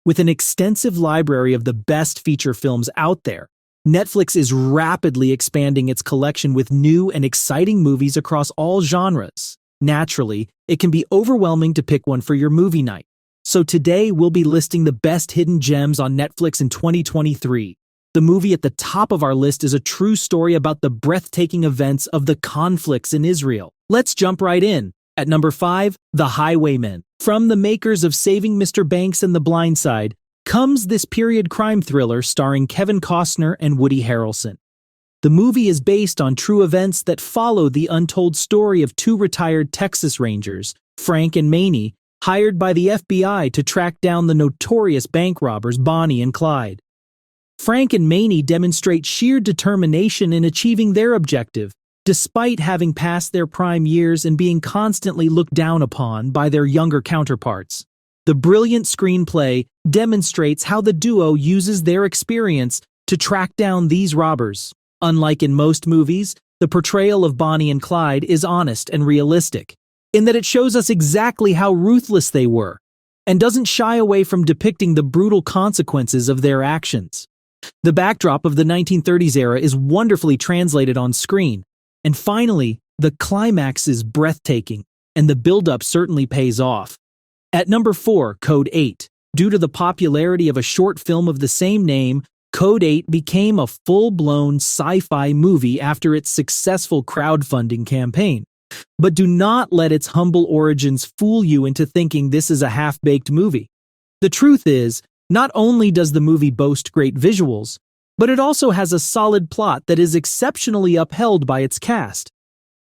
With an extensive library of the best feature films out there, Netflix is rapidly expanding its collection with new and exciting movies across all genres. Naturally, it can be overwhelming to pick one for your movie night. So today we'll be listing the best hidden gems on Netflix in 2023. The movie at the top of our list is a true story about the breathtaking events of the conflicts in Israel. Let's jump right in. At number 5, The Highwaymen. From the makers of Saving Mr. Banks and The Blind Side comes this period crime thriller starring Kevin Costner and Woody Harrelson. The movie is based on true events that follow the untold story of two retired Texas Rangers, Frank and Maney, hired by the FBI to track down the notorious bank robbers Bonnie and Clyde. Frank and Maney demonstrate sheer determination in achieving their objective, despite having passed their prime years and being constantly looked down upon by their younger counterparts. The brilliant screenplay demonstrates how the duo uses their experience to track down these robbers. Unlike in most movies, the portrayal of Bonnie and Clyde is honest and realistic, in that it shows us exactly how ruthless they were, and doesn't shy away from depicting the brutal consequences of their actions. The backdrop of the 1930s era is wonderfully translated on screen, and finally, the climax is breathtaking, and the build-up certainly pays off. At number 4, Code 8. Due to the popularity of a short film of the same name, Code 8 became a full-blown sci-fi movie after its successful crowdfunding campaign. But do not let its humble origins fool you into thinking this is a half-baked movie. The truth is, not only does the movie boast great visuals, but it also has a solid plot that is exceptionally upheld by its cast.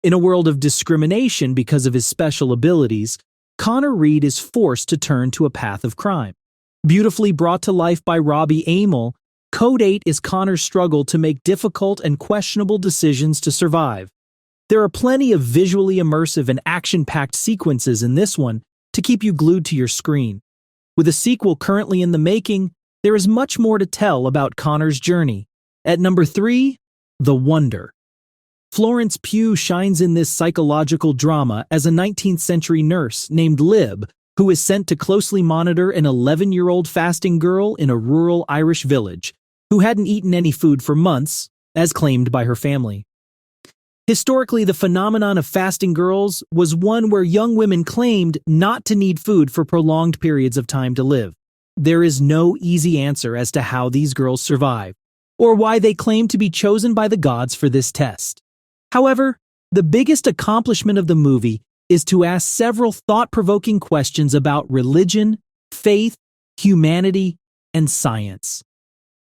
In a world of discrimination because of his special abilities, Connor Reed is forced to turn to a path of crime. Beautifully brought to life by Robbie Amell, Code 8 is Connor's struggle to make difficult and questionable decisions to survive. There are plenty of visually immersive and action-packed sequences in this one to keep you glued to your screen. With a sequel currently in the making, there is much more to tell about Connor's journey. At number 3, The Wonder. Florence Pugh shines in this psychological drama as a 19th century nurse named Lib, who is sent to closely monitor an 11-year-old fasting girl in a rural Irish village, who hadn't eaten any food for months, as claimed by her family. Historically, the phenomenon of fasting girls was one where young women claimed not to need food for prolonged periods of time to live. There is no easy answer as to how these girls survive, or why they claim to be chosen by the gods for this test. However, the biggest accomplishment of the movie is to ask several thought-provoking questions about religion, faith, humanity, and science.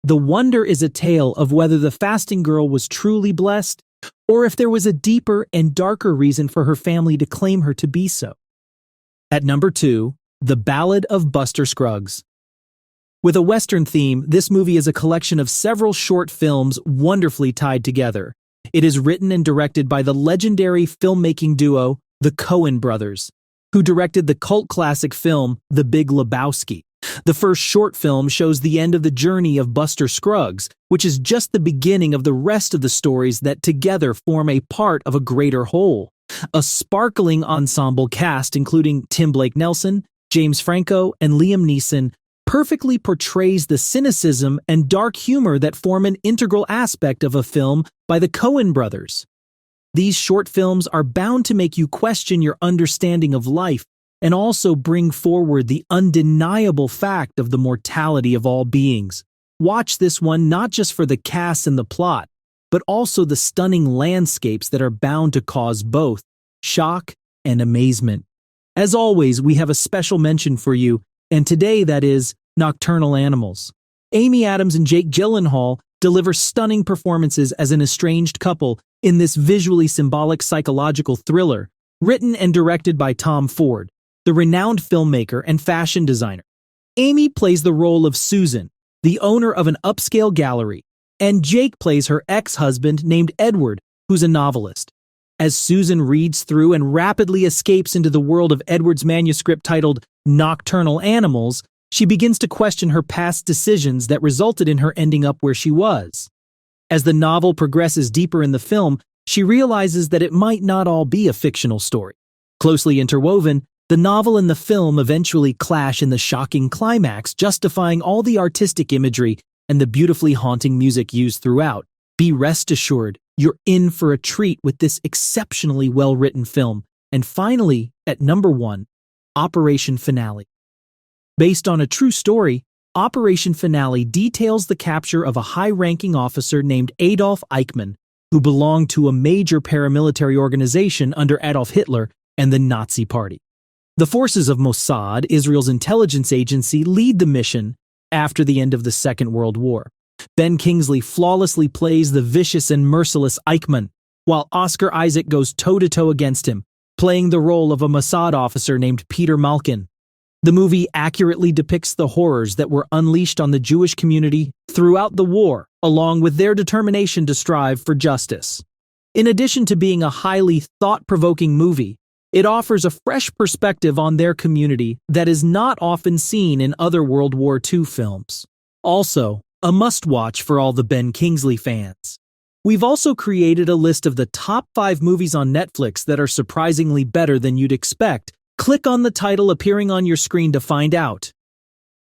The Wonder is a tale of whether the fasting girl was truly blessed, or if there was a deeper and darker reason for her family to claim her to be so. At number 2, The Ballad of Buster Scruggs. With a Western theme, this movie is a collection of several short films wonderfully tied together. It is written and directed by the legendary filmmaking duo, the Coen brothers, who directed the cult classic film The Big Lebowski. The first short film shows the end of the journey of Buster Scruggs, which is just the beginning of the rest of the stories that together form a part of a greater whole. A sparkling ensemble cast including Tim Blake Nelson, James Franco, and Liam Neeson perfectly portrays the cynicism and dark humor that form an integral aspect of a film by the Coen brothers. These short films are bound to make you question your understanding of life and also bring forward the undeniable fact of the mortality of all beings. Watch this one not just for the cast and the plot, but also the stunning landscapes that are bound to cause both shock and amazement. As always, we have a special mention for you, and today that is Nocturnal Animals. Amy Adams and Jake Gyllenhaal deliver stunning performances as an estranged couple in this visually symbolic psychological thriller, written and directed by Tom Ford, the renowned filmmaker and fashion designer. Amy plays the role of Susan, the owner of an upscale gallery, and Jake plays her ex-husband named Edward, who's a novelist. As Susan reads through and rapidly escapes into the world of Edward's manuscript titled Nocturnal Animals, she begins to question her past decisions that resulted in her ending up where she was. As the novel progresses deeper in the film, she realizes that it might not all be a fictional story. Closely interwoven, The novel and the film eventually clash in the shocking climax, justifying all the artistic imagery and the beautifully haunting music used throughout. Be rest assured, you're in for a treat with this exceptionally well-written film. And finally, at number 1, Operation Finale. Based on a true story, Operation Finale details the capture of a high-ranking officer named Adolf Eichmann, who belonged to a major paramilitary organization under Adolf Hitler and the Nazi Party. The forces of Mossad, Israel's intelligence agency, lead the mission after the end of the Second World War. Ben Kingsley flawlessly plays the vicious and merciless Eichmann, while Oscar Isaac goes toe-to-toe against him, playing the role of a Mossad officer named Peter Malkin. The movie accurately depicts the horrors that were unleashed on the Jewish community throughout the war, along with their determination to strive for justice. In addition to being a highly thought-provoking movie, it offers a fresh perspective on their community that is not often seen in other World War II films. Also, a must-watch for all the Ben Kingsley fans. We've also created a list of the top 5 movies on Netflix that are surprisingly better than you'd expect. Click on the title appearing on your screen to find out.